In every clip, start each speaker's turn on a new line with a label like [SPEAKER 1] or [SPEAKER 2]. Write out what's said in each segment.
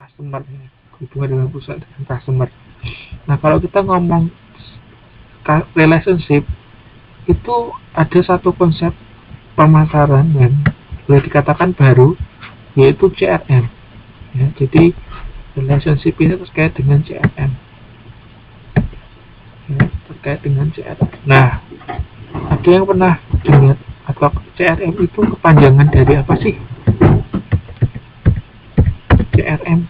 [SPEAKER 1] customer ya, hubungan dengan perusahaan dengan customer. Nah kalau kita ngomong relationship itu ada satu konsep pemasaran yang boleh dikatakan baru, yaitu CRM ya. Jadi relationship ini terkait dengan CRM ya, terkait dengan CRM. Nah ada yang pernah dengar atau CRM itu kepanjangan dari apa sih? CRM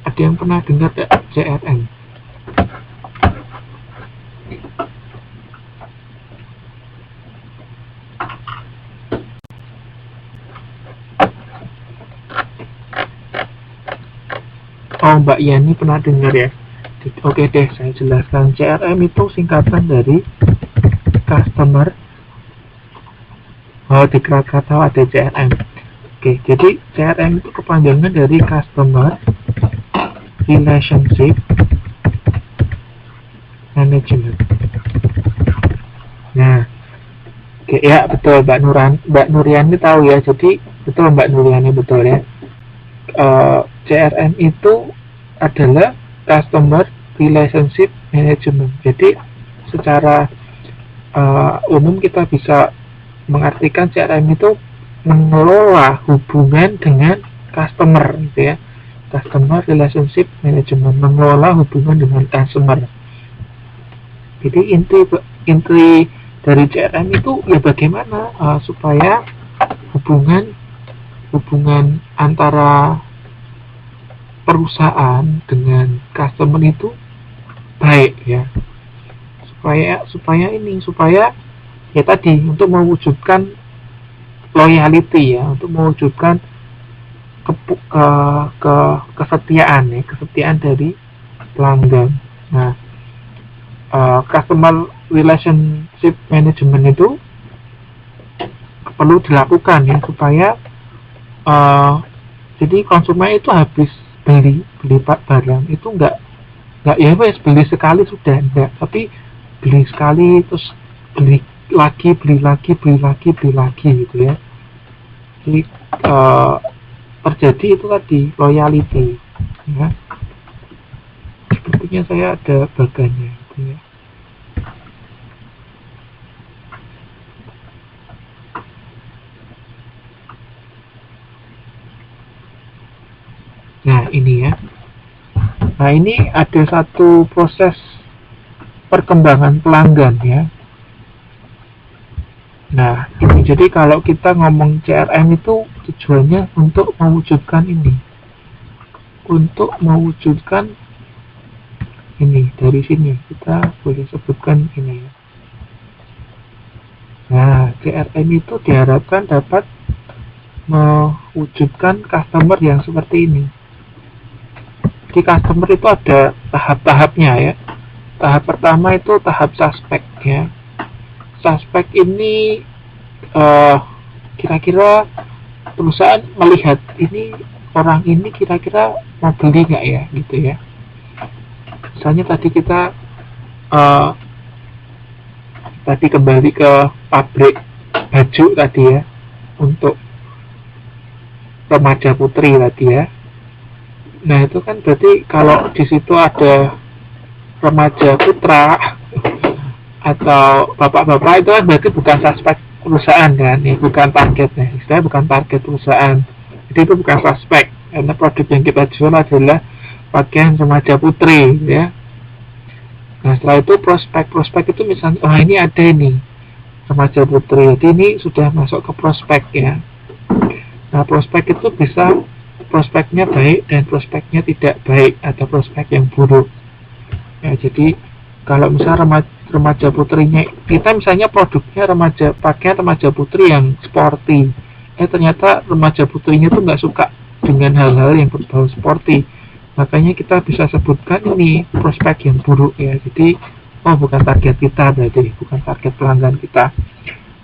[SPEAKER 1] ada yang pernah dengar tidak CRM? Oh Mbak Yani pernah dengar ya. Oke deh saya jelaskan. CRM itu singkatan dari customer. Oh di Krakatau ada CRM. Oke, jadi CRM itu kepanjangan dari customer relationship management. Nah, oke, ya betul Mbak Nuriani tahu ya. Jadi betul Mbak Nuriani betul ya. CRM itu adalah customer relationship management. Jadi secara umum kita bisa mengartikan CRM itu mengelola hubungan dengan customer gitu ya. Customer relationship management, mengelola hubungan dengan customer. Jadi inti dari CRM itu ya bagaimana supaya hubungan antara perusahaan dengan customer itu baik ya, supaya ya tadi untuk mewujudkan loyalty ya, untuk mewujudkan kesetiaan dari pelanggan. Nah, customer relationship management itu perlu dilakukan ya supaya jadi konsumen itu habis beli barang itu enggak ya wes beli sekali sudah enggak, tapi beli sekali terus beli lagi gitu ya. Jadi terjadi itu tadi loyalty ya. Sepertinya saya ada bagannya gitu ya. Nah ini ya. Nah ini ada satu proses perkembangan pelanggan ya. Nah ini jadi kalau kita ngomong CRM itu tujuannya untuk mewujudkan ini, dari sini kita boleh sebutkan ini ya. Nah CRM itu diharapkan dapat mewujudkan customer yang seperti ini. Di customer itu ada tahap-tahapnya ya. Tahap pertama itu tahap suspek ya. Suspek ini kira-kira perusahaan melihat ini orang ini kira-kira mau beli nggak ya gitu ya. Misalnya tadi kita tadi kembali ke pabrik baju tadi ya, untuk remaja putri tadi ya. Nah itu kan berarti kalau di situ ada remaja putra atau bapak-bapak itu kan berarti bukan suspek perusahaan kan, ya bukan targetnya, istilahnya bukan target perusahaan. Jadi itu bukan suspek karena produk yang kita jual adalah pakaian remaja putri ya. Nah setelah itu prospek itu misalnya ini ada ini remaja putri, jadi ini sudah masuk ke prospek ya. Nah prospek itu bisa prospeknya baik dan prospeknya tidak baik atau prospek yang buruk ya. Jadi kalau misalnya remaja putrinya kita misalnya produknya pakaian remaja putri yang sporty, ternyata remaja putrinya tuh nggak suka dengan hal-hal yang berbau sporty, makanya kita bisa sebutkan ini prospek yang buruk ya. Jadi bukan target kita, bukan target pelanggan kita.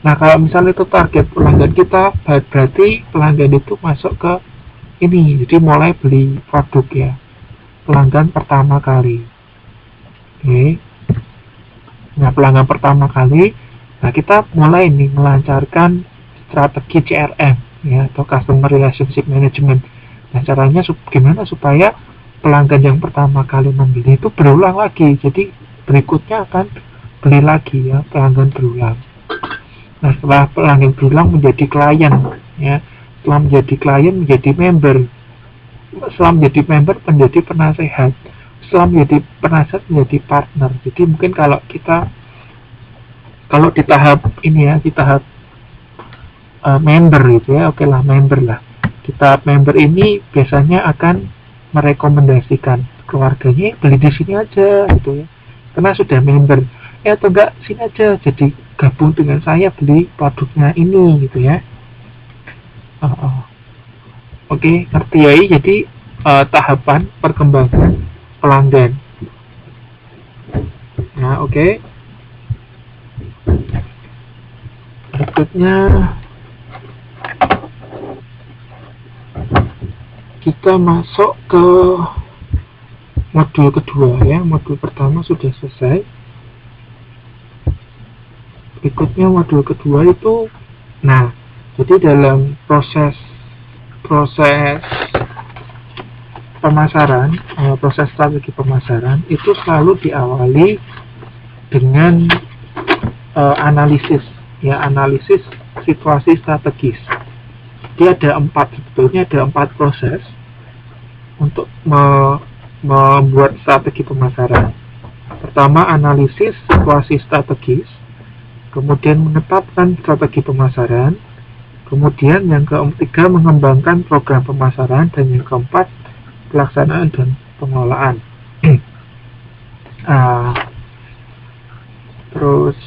[SPEAKER 1] Nah kalau misalnya itu target pelanggan kita, berarti pelanggan itu masuk ke ini, jadi mulai beli produk ya, pelanggan pertama kali. Oke. Nah, pelanggan pertama kali, nah kita mulai nih melancarkan strategi CRM ya, atau Customer Relationship Management. Nah, caranya gimana supaya pelanggan yang pertama kali membeli itu berulang lagi, jadi berikutnya akan beli lagi ya, pelanggan berulang. Nah, setelah pelanggan berulang menjadi klien ya, setelah menjadi klien menjadi member, setelah menjadi member menjadi penasehat, setelah menjadi penasehat menjadi partner. Jadi mungkin kalau di tahap ini ya, di tahap member gitu ya, oke lah member lah. Di tahap member ini biasanya akan merekomendasikan keluarganya beli di sini aja gitu ya, karena sudah member. Ya atau enggak, sini aja jadi gabung dengan saya beli produknya ini gitu ya. Oke, ngerti ya. Jadi tahapan perkembangan pelanggan. Nah, oke. Berikutnya kita masuk ke modul kedua ya. Modul pertama sudah selesai. Berikutnya modul kedua itu, nah, jadi dalam proses pemasaran, proses strategi pemasaran itu selalu diawali dengan analisis ya, analisis situasi strategis. Dia sebetulnya ada 4 proses untuk membuat strategi pemasaran. Pertama, analisis situasi strategis, kemudian menetapkan strategi pemasaran, kemudian yang ketiga mengembangkan program pemasaran, dan yang keempat pelaksanaan dan pengelolaan. Terus,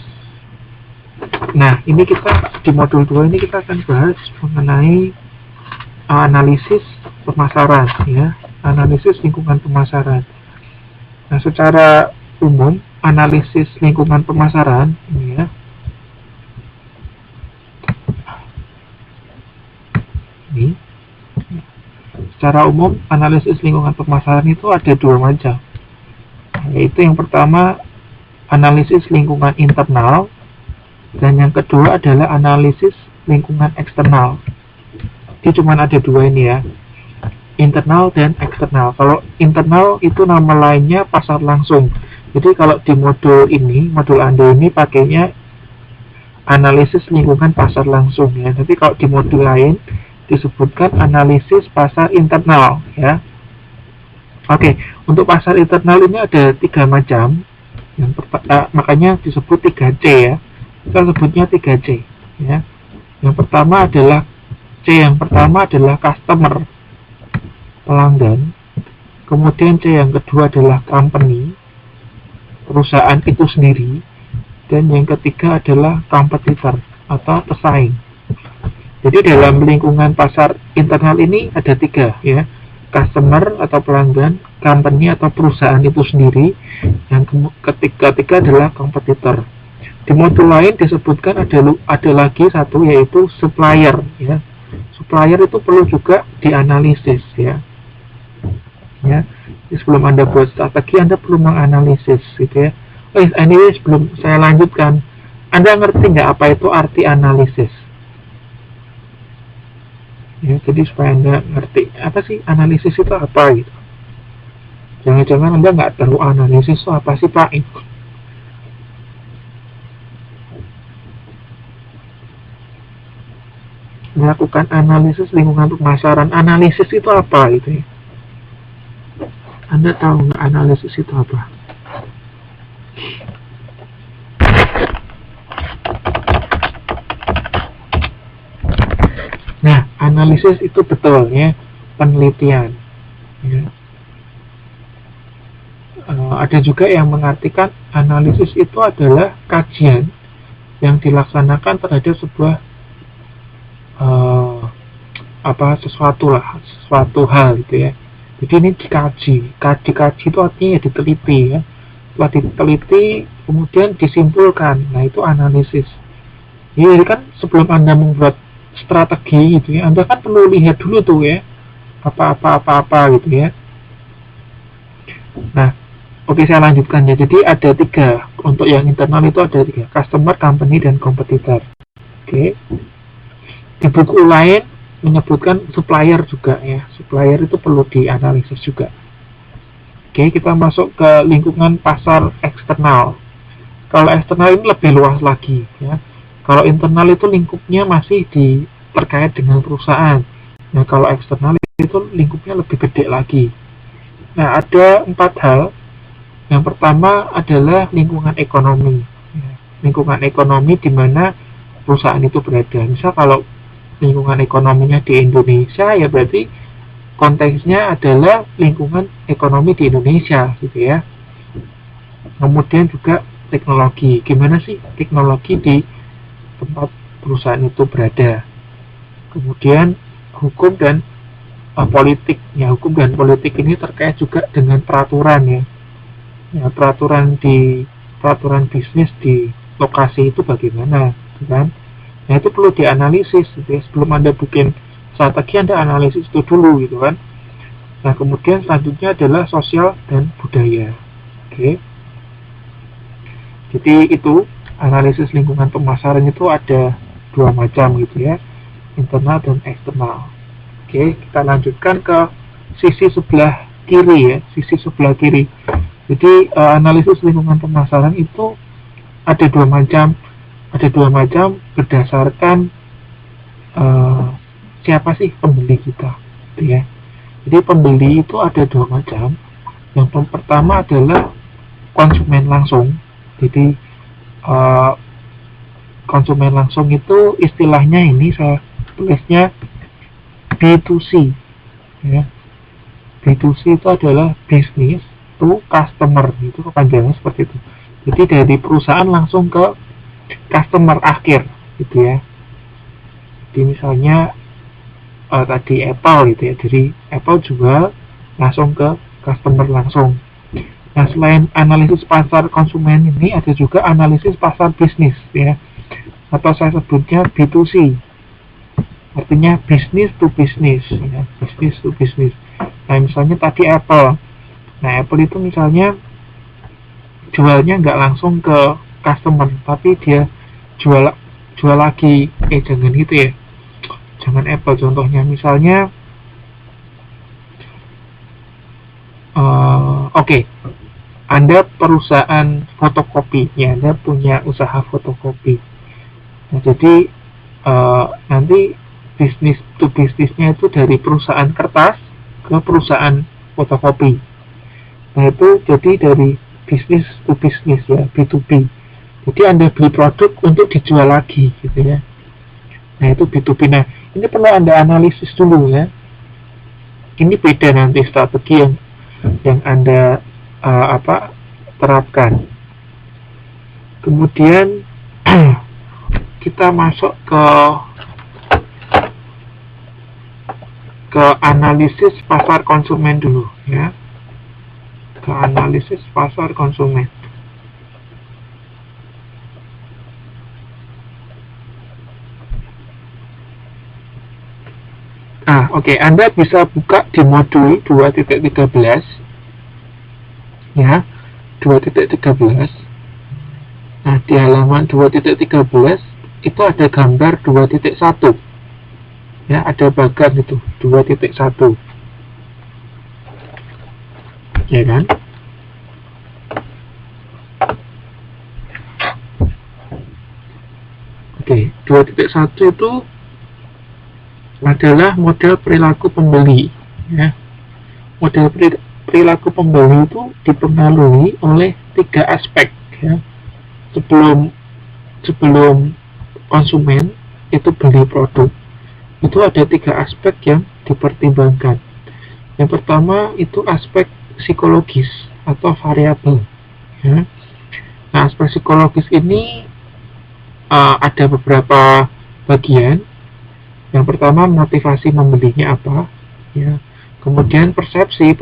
[SPEAKER 1] nah ini kita di modul 2 ini kita akan bahas mengenai analisis pemasaran ya, analisis lingkungan pemasaran. Nah, secara umum analisis lingkungan pemasaran ini ya, secara umum analisis lingkungan pemasaran itu ada 2 macam, yaitu yang pertama analisis lingkungan internal, dan yang kedua adalah analisis lingkungan eksternal. Jadi cuma ada 2 ini ya, internal dan eksternal. Kalau internal itu nama lainnya pasar langsung. Jadi kalau di modul ini, modul Anda ini pakainya analisis lingkungan pasar langsung ya. Tapi kalau di modul lain disebutkan analisis pasar internal ya. Oke, untuk pasar internal ini ada 3 macam. Makanya disebut 3C ya. Kita sebutnya 3C ya. Yang pertama adalah customer, pelanggan. Kemudian C yang kedua adalah company, perusahaan itu sendiri. Dan yang ketiga adalah competitor atau pesaing. Jadi dalam lingkungan pasar internal ini ada 3 ya, customer atau pelanggan, company atau perusahaan itu sendiri, yang ketiga adalah kompetitor. Di modul lain disebutkan ada lagi satu, yaitu supplier ya. Supplier itu perlu juga dianalisis ya. Jadi sebelum Anda buat strategi, Anda perlu menganalisis gitu ya. Anyway, sebelum saya lanjutkan, Anda ngerti nggak apa itu arti analisis? Ya, jadi supaya Anda ngerti apa sih analisis itu apa gitu. Jangan-jangan Anda nggak tahu analisis itu apa sih Pak? Melakukan analisis lingkungan pemasaran. Analisis itu apa gitu ya? Anda tahu nggak analisis itu apa? Nah, analisis itu betul ya, penelitian ya. Ada juga yang mengartikan analisis itu adalah kajian yang dilaksanakan terhadap sebuah sesuatu hal gitu ya. Jadi ini dikaji itu artinya diteliti ya. Setelah diteliti kemudian disimpulkan. Nah, itu analisis. Jadi kan sebelum Anda membuat strategi gitu ya, Anda kan perlu lihat dulu tuh ya, apa gitu ya. Nah, oke, saya lanjutkan ya. Jadi ada 3 Untuk yang internal itu ada 3, customer, company, dan kompetitor. Oke. Di buku lain menyebutkan supplier juga ya. Supplier itu perlu dianalisis juga. Oke, kita masuk ke lingkungan pasar eksternal. Kalau eksternal ini lebih luas lagi ya. Kalau internal itu lingkupnya masih terkait dengan perusahaan. Nah, kalau eksternal itu lingkupnya lebih gede lagi. Nah, ada 4 hal. Yang pertama adalah lingkungan ekonomi. Lingkungan ekonomi di mana perusahaan itu berada. Misal kalau lingkungan ekonominya di Indonesia, ya berarti konteksnya adalah lingkungan ekonomi di Indonesia, gitu ya. Kemudian juga teknologi. Gimana sih teknologi di tempat perusahaan itu berada? Kemudian hukum dan politik. Ya, hukum dan politik ini terkait juga dengan peraturan ya. Ya, peraturan bisnis di lokasi itu bagaimana, kan? Nah, itu perlu dianalisis gitu ya. Sebelum Anda bikin strategi, Anda analisis itu dulu gitu kan. Nah, kemudian selanjutnya adalah sosial dan budaya. Oke. Jadi itu analisis lingkungan pemasaran itu ada 2 macam gitu ya, internal dan eksternal. Oke, kita lanjutkan ke sisi sebelah kiri ya, sisi sebelah kiri. Jadi analisis lingkungan pemasaran itu ada 2 macam berdasarkan siapa sih pembeli kita, gitu ya. Jadi pembeli itu ada 2 macam. Yang pertama adalah konsumen langsung. Jadi konsumen langsung itu istilahnya ini saya tulisnya B2C ya. B2C itu adalah business to customer, itu kepanjangan seperti itu. Jadi dari perusahaan langsung ke customer akhir gitu ya. Jadi misalnya tadi Apple gitu ya, jadi Apple jual langsung ke customer langsung. Nah, selain analisis pasar konsumen ini ada juga analisis pasar bisnis ya, atau saya sebutnya B2C, artinya business to business ya, business to business. Nah, misalnya tadi Apple. Nah, Apple itu misalnya jualnya nggak langsung ke customer, tapi dia jual lagi. Jangan gitu ya, jangan Apple. Contohnya misalnya oke, Anda perusahaan fotokopi ya, Anda punya usaha fotokopi. Nah, jadi nanti bisnis to bisnisnya itu dari perusahaan kertas ke perusahaan fotokopi. Nah, itu jadi dari bisnis to bisnis ya, B2B. Jadi Anda beli produk untuk dijual lagi gitu ya. Nah, itu B2B. Nah, ini perlu Anda analisis dulu ya. Ini beda nanti strategi yang Anda terapkan. Kemudian kita masuk ke analisis pasar konsumen dulu ya. Ke analisis pasar konsumen. Oke, Anda bisa buka di modul 2.13 ya, 2.13. Nah, di halaman 2.13 itu ada gambar 2.1 ya, ada bagan itu 2.1 ya kan. Oke, 2.1 itu adalah model perilaku pembeli ya. Model perilaku pembeli itu dipengaruhi oleh 3 aspek ya. Sebelum konsumen itu beli produk, itu ada 3 aspek yang dipertimbangkan. Yang pertama itu aspek psikologis atau variabel ya. Nah, aspek psikologis ini ada beberapa bagian. Yang pertama, motivasi membelinya apa ya. Kemudian persepsi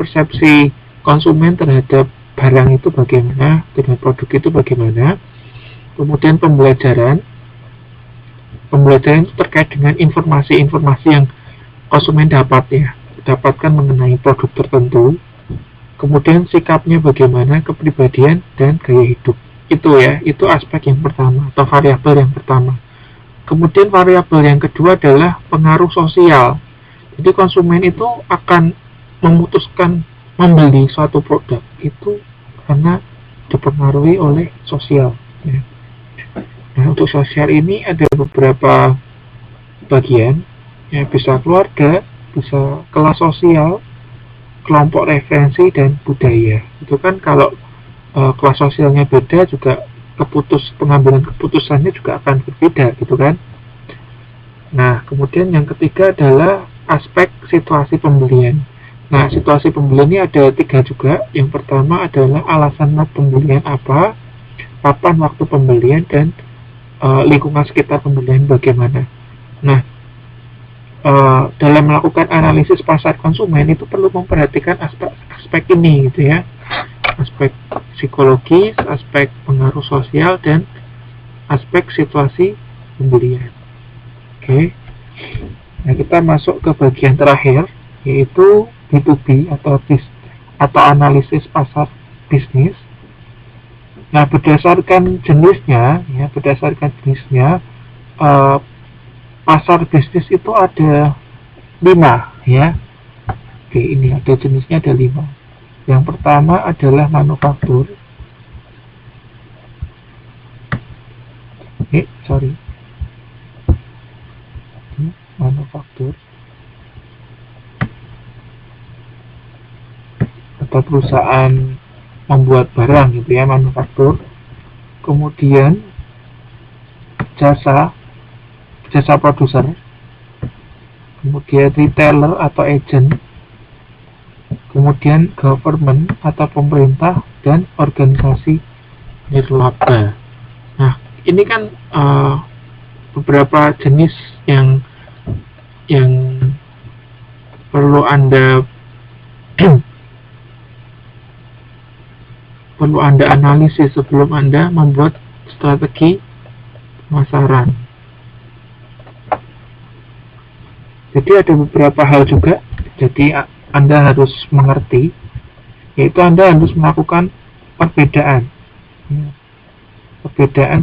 [SPEAKER 1] konsumen terhadap barang itu bagaimana, terhadap produk itu bagaimana. Kemudian pembelajaran itu terkait dengan informasi-informasi yang konsumen dapatkan mengenai produk tertentu. Kemudian sikapnya bagaimana, kepribadian dan gaya hidup. Itu ya, itu aspek yang pertama atau variabel yang pertama. Kemudian variabel yang kedua adalah pengaruh sosial. Jadi konsumen itu akan memutuskan membeli suatu produk itu karena dipengaruhi oleh sosial ya. Nah, untuk sosial ini ada beberapa bagian ya, bisa keluarga, bisa kelas sosial, kelompok referensi, dan budaya. Itu kan kalau kelas sosialnya beda juga pengambilan keputusannya juga akan berbeda gitu kan. Nah, kemudian yang ketiga adalah aspek situasi pembelian. Nah, situasi pembelian ini ada 3 juga. Yang pertama adalah alasan pembelian apa, kapan waktu pembelian, dan lingkungan sekitar pembelian bagaimana. Nah, dalam melakukan analisis pasar konsumen itu perlu memperhatikan aspek ini gitu ya, aspek psikologis, aspek pengaruh sosial, dan aspek situasi pembelian. Oke. Nah, kita masuk ke bagian terakhir, yaitu B2B atau analisis pasar bisnis. Nah, berdasarkan jenisnya, pasar bisnis itu ada 5 ya. Oke, ini ada jenisnya, ada 5. Yang pertama adalah manufaktur. Manufaktur atau perusahaan membuat barang gitu ya, manufaktur. Kemudian jasa produser, kemudian retailer atau agent, kemudian government atau pemerintah, dan organisasi nirlaba. Nah, ini kan beberapa jenis yang perlu Anda analisis sebelum Anda membuat strategi pemasaran. Jadi ada beberapa hal juga, jadi Anda harus mengerti, yaitu Anda harus melakukan perbedaan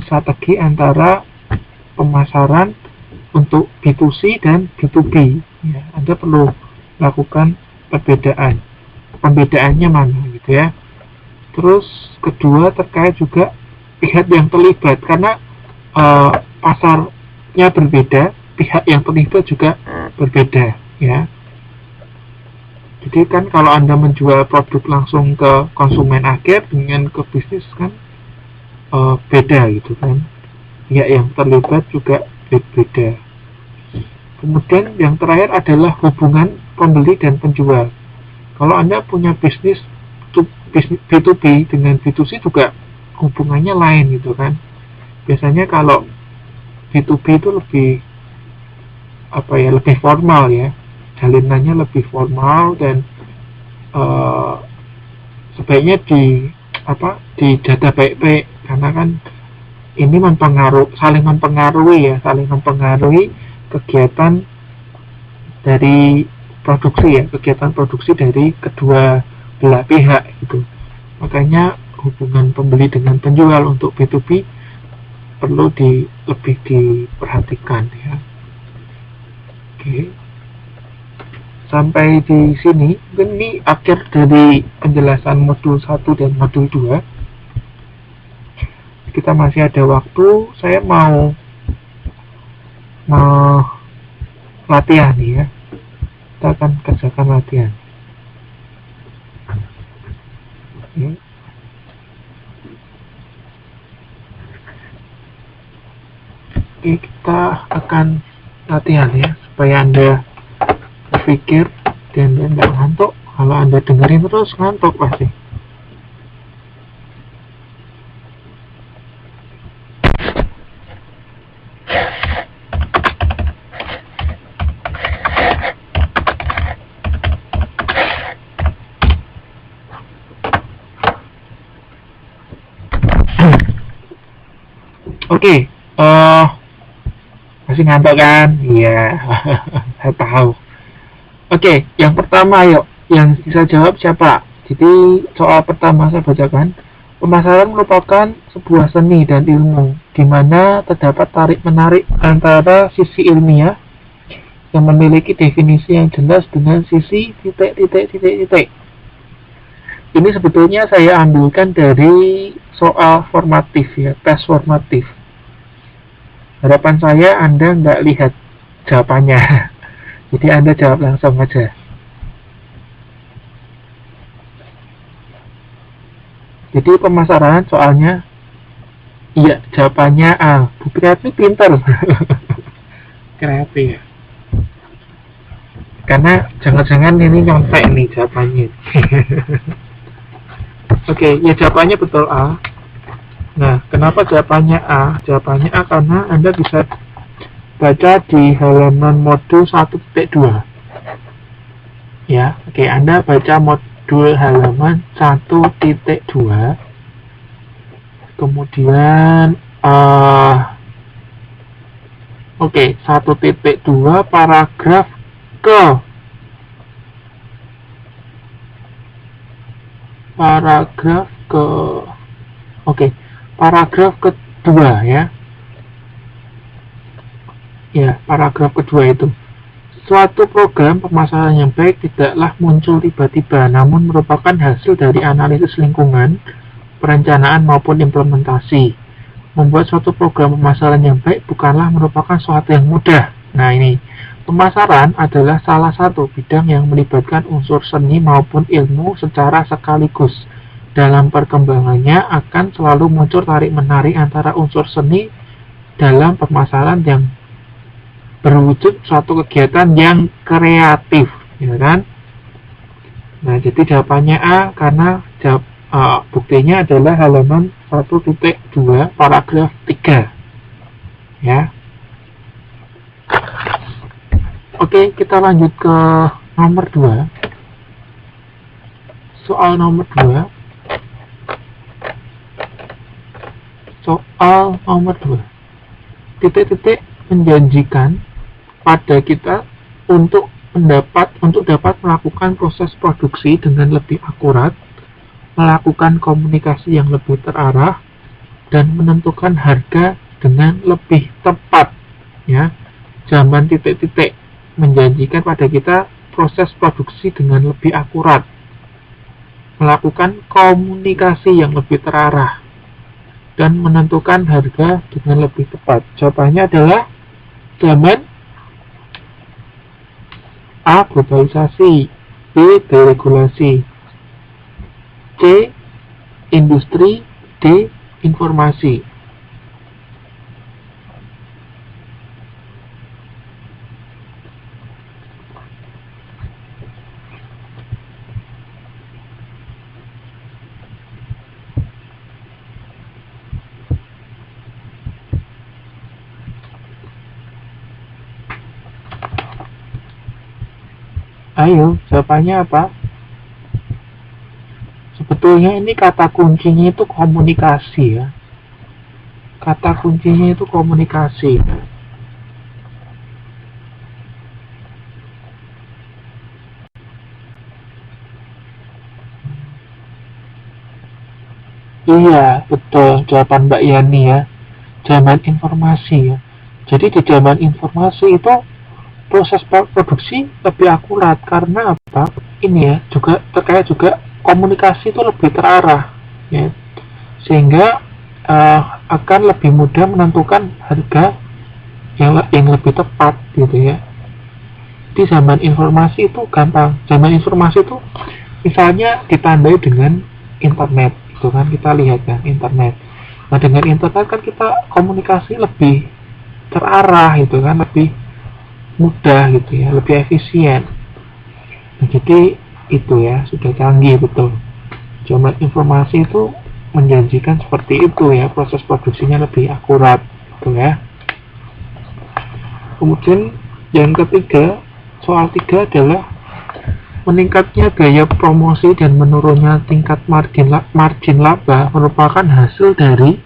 [SPEAKER 1] strategi antara pemasaran untuk B2C dan B2B ya. Anda perlu lakukan pembedaannya mana gitu ya. Terus kedua, terkait juga pihak yang terlibat, karena pasarnya berbeda, pihak yang terlibat juga berbeda ya. Jadi kan kalau Anda menjual produk langsung ke konsumen akhir dengan ke bisnis kan beda gitu kan, pihak yang terlibat juga berbeda. Kemudian yang terakhir adalah hubungan pembeli dan penjual. Kalau Anda punya bisnis B2B dengan B2C juga hubungannya lain gitu kan. Biasanya kalau B2B itu lebih formal ya, jalinannya lebih formal, dan sebaiknya dijaga baik-baik, karena kan ini saling mempengaruhi kegiatan dari kegiatan produksi dari kedua belah pihak gitu. Makanya hubungan pembeli dengan penjual untuk B2B perlu lebih diperhatikan ya. Oke. Sampai di sini, ini akhir dari penjelasan modul 1 dan modul 2. Kita masih ada waktu, saya mau latihan ya. Kita akan kerjakan latihan. Oke, kita akan latihan ya, supaya Anda berpikir dan tidak ngantuk. Kalau Anda dengerin terus ngantuk pasti. Oke, masih ngantuk kan? Iya, saya tahu. Oke, yang pertama yuk, yang bisa jawab siapa? Jadi soal pertama saya bacakan. Pemasaran merupakan sebuah seni dan ilmu, di mana terdapat tarik-menarik antara sisi ilmiah yang memiliki definisi yang jelas dengan sisi titik. Ini sebetulnya saya ambilkan dari soal formatif ya, tes formatif. Harapan saya Anda nggak lihat jawabannya, jadi Anda jawab langsung aja. Jadi pemasaran soalnya, iya jawabannya A. Bu Priati pintar. Kreatif. Karena jangan-jangan ini nyontek nih jawabannya. Oke, ya jawabannya betul A. Nah, kenapa jawabannya A? Jawabannya A karena Anda bisa baca di halaman modul 1.2. Ya, oke, Anda baca modul halaman 1.2. Kemudian oke, 1.2 paragraf paragraf kedua ya. Ya, paragraf kedua itu. Suatu program pemasaran yang baik tidaklah muncul tiba-tiba, namun merupakan hasil dari analisis lingkungan, perencanaan maupun implementasi. Membuat suatu program pemasaran yang baik bukanlah merupakan suatu yang mudah. Nah ini, pemasaran adalah salah satu bidang yang melibatkan unsur seni maupun ilmu secara sekaligus. Dalam perkembangannya akan selalu muncul tarik-menarik antara unsur seni dalam pemasaran yang berwujud suatu kegiatan yang kreatif, ya kan? Nah, jadi jawabannya A karena buktinya adalah halaman 1.2 paragraf 3. Ya. Oke, kita lanjut ke nomor 2. Soal nomor 2. Soal nomor 2. Titik-titik menjanjikan pada kita untuk dapat melakukan proses produksi dengan lebih akurat, melakukan komunikasi yang lebih terarah, dan menentukan harga dengan lebih tepat. Ya, zaman titik-titik menjanjikan pada kita proses produksi dengan lebih akurat, melakukan komunikasi yang lebih terarah, dan menentukan harga dengan lebih tepat. Jawabannya adalah zaman A. Globalisasi, B. Deregulasi, C. Industri, D. Informasi. Ayo, jawabannya apa? Sebetulnya ini kata kuncinya itu komunikasi ya. Kata kuncinya itu komunikasi. Iya, betul jawaban Mbak Yani ya. Zaman informasi ya. Jadi di zaman informasi itu proses produksi lebih akurat karena apa? Ini ya, juga terkait juga komunikasi itu lebih terarah ya. Sehingga akan lebih mudah menentukan harga yang lebih tepat gitu ya. Di zaman informasi itu gampang. Zaman informasi itu misalnya ditandai dengan internet, itu kan kita lihat kan internet. Nah, dengan internet kan kita komunikasi lebih terarah gitu kan, lebih mudah gitu ya, lebih efisien. Nah, jadi itu ya, sudah canggih betul. Zaman informasi itu menjanjikan seperti itu ya, proses produksinya lebih akurat gitu ya. Kemudian yang ketiga, soal 3 adalah meningkatnya gaya promosi dan menurunnya tingkat margin laba merupakan hasil dari,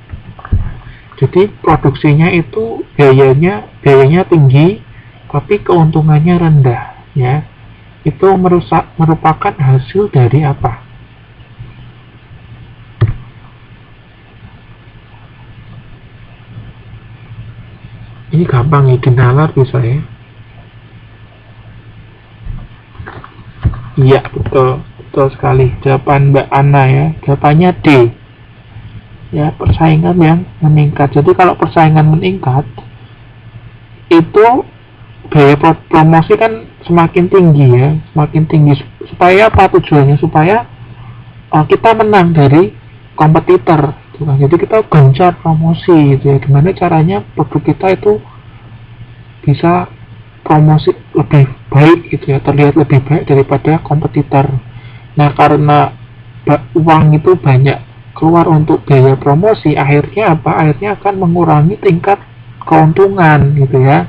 [SPEAKER 1] jadi produksinya itu biayanya tinggi tapi keuntungannya rendah ya. Itu merupakan hasil dari apa? Ini gampang ya, dinalar bisa ya. Iya, betul. Betul sekali. Jawaban Mbak Ana ya. Jawabannya D. Ya, persaingan yang meningkat. Jadi kalau persaingan meningkat, itu biaya promosi kan semakin tinggi ya. Semakin tinggi. Supaya apa tujuannya? Supaya kita menang dari kompetitor. Jadi kita gencar promosi gitu ya. Gimana caranya produk kita itu bisa promosi lebih baik gitu ya, terlihat lebih baik daripada kompetitor. Nah, karena uang itu banyak keluar untuk biaya promosi, akhirnya apa? Akhirnya akan mengurangi tingkat keuntungan gitu ya.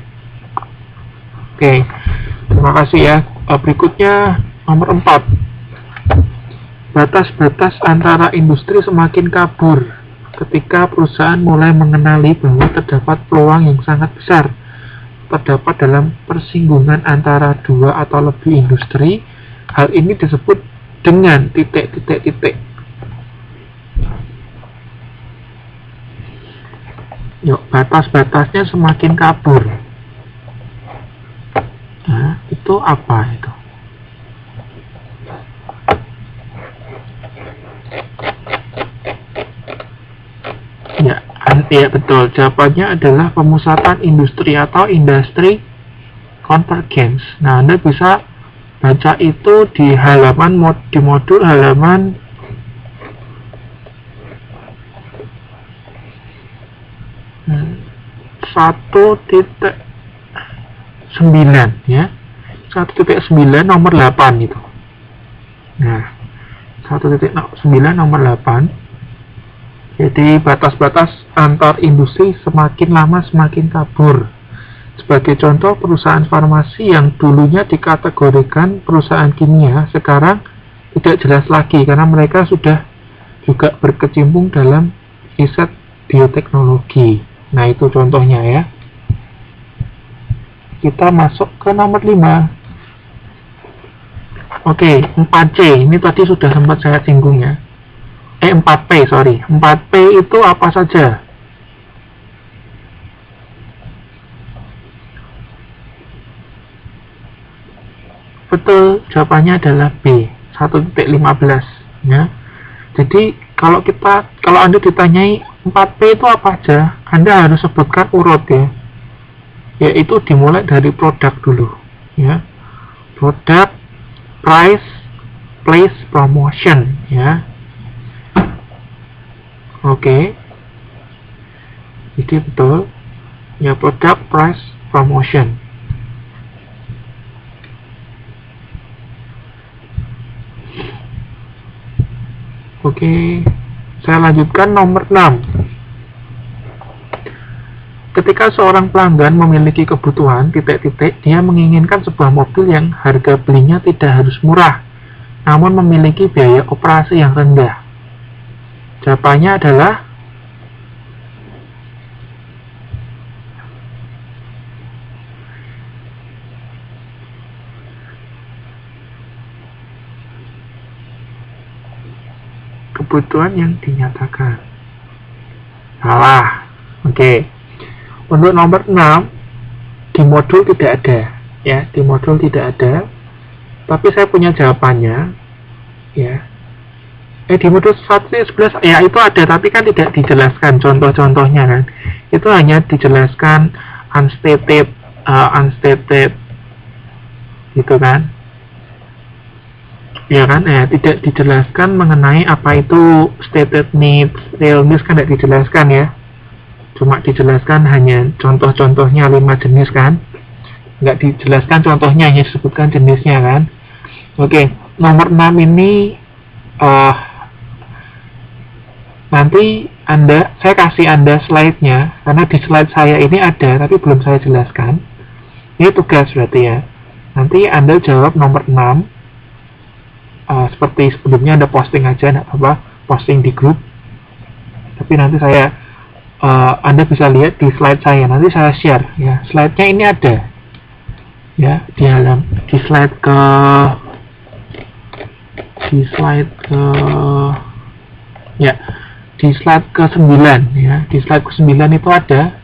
[SPEAKER 1] Oke, terima kasih ya. Berikutnya nomor 4. Batas-batas antara industri semakin kabur ketika perusahaan mulai mengenali bahwa terdapat peluang yang sangat besar terdapat dalam persinggungan antara dua atau lebih industri. Hal ini disebut dengan titik. Yuk, batas-batasnya semakin kabur. Nah, itu apa itu? Ya, betul. Jawabannya adalah pemusatan industri atau industri convergence. Nah, Anda bisa baca itu di halaman di modul halaman 1.9 ya. 1.9 nomor 8 itu. Nah, 1.9 nomor 8. Jadi batas-batas antar industri semakin lama semakin kabur. Sebagai contoh, perusahaan farmasi yang dulunya dikategorikan perusahaan kimia sekarang tidak jelas lagi karena mereka sudah juga berkecimpung dalam riset bioteknologi. Nah, itu contohnya ya. Kita masuk ke nomor 5. Oke, 4C. Ini tadi sudah sempat saya singgung ya. 4P, sorry. 4P itu apa saja? Betul, jawabannya adalah B, 1.15 ya. Jadi kalau Anda ditanyai 4P itu apa aja, Anda harus sebutkan urut ya. Yaitu dimulai dari produk dulu ya. Produk, price, place, promotion ya. Oke. Jadi betul ya, product, price, promotion. Oke, saya lanjutkan nomor 6. Ketika seorang pelanggan memiliki kebutuhan dia menginginkan sebuah mobil yang harga belinya tidak harus murah, namun memiliki biaya operasi yang rendah. Jawabannya adalah kebutuhan yang dinyatakan. Salah. Oke. Untuk nomor 6 di modul tidak ada ya, di modul tidak ada. Tapi saya punya jawabannya ya. Di modul 1.11 ya itu ada, tapi kan tidak dijelaskan contoh-contohnya kan. Itu hanya dijelaskan unstated gitu kan. Ya kan, tidak dijelaskan mengenai apa itu stated needs, real needs kan tidak dijelaskan ya. Cuma dijelaskan hanya contoh-contohnya 5 jenis kan. Nggak dijelaskan contohnya, hanya disebutkan jenisnya kan. Oke, nomor 6 ini nanti saya kasih Anda slide-nya, karena di slide saya ini ada, tapi belum saya jelaskan. Ini tugas berarti ya. Nanti Anda jawab nomor 6. Seperti sebelumnya Anda posting aja, enggak apa-apa, posting di grup. Tapi nanti Anda bisa lihat di slide saya, nanti saya share ya. Slide-nya ini ada ya di slide ke ya, di slide ke-9 ya. Di slide ke-9 itu ada